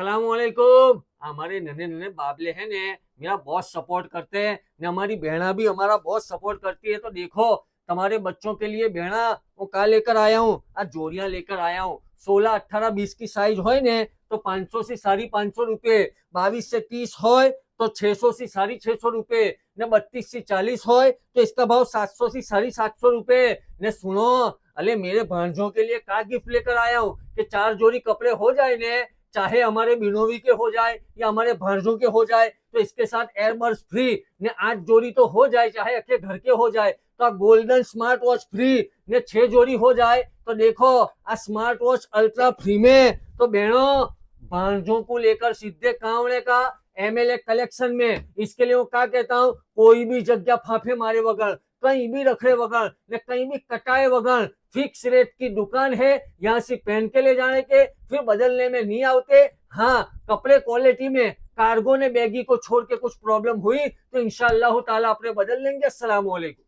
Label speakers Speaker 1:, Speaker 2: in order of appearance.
Speaker 1: सलामकुम। हमारे नन्हे नन्हे बाबले हैं ने मेरा बहुत सपोर्ट करते हैं ने हमारी बहना भी हमारा बहुत सपोर्ट करती है। तो देखो तुम्हारे बच्चों के लिए बहना वो का लेकर आया हूँ, आज जोड़ियां लेकर आया हूँ। 16, 18, 20 की साइज हो ने तो 500 से 550 रुपये, 22 से 30 हो तो 600 से 650 रुपये ने 32 से 40 हो तो इसका भाव 700 से 750 रुपये ने। सुनो, अरे मेरे भांजों के लिए का गिफ्ट लेकर आया हूँ कि 4 जोड़ी कपड़े हो जाए ने, चाहे हमारे बिनोवी के हो जाए या हमारे भांजों के हो जाए तो इसके साथ एयरबड्स फ्री ने। 8 जोड़ी तो हो जाए, चाहे अके घर के हो जाए तो गोल्डन स्मार्ट वॉच फ्री ने। 6 जोड़ी हो जाए तो देखो आ स्मार्ट वॉच अल्ट्रा फ्री में। तो बहनों भांजों को लेकर सीधे कांवड़े का एमएलए कलेक्शन में। इसके लिए वो क्या कहता हूँ, कोई भी जगह फाफे मारे बगैर, कहीं भी रखे बगैर ने कहीं भी कटाए बगैर फिक्स रेट की दुकान है। यहाँ से पहन के ले जाने के फिर बदलने में नहीं आते। हाँ, कपड़े क्वालिटी में कार्गो ने बैगी को छोड़ के कुछ प्रॉब्लम हुई तो इंशाअल्लाह ताला अपने बदल लेंगे। अस्सलाम वालेकुम।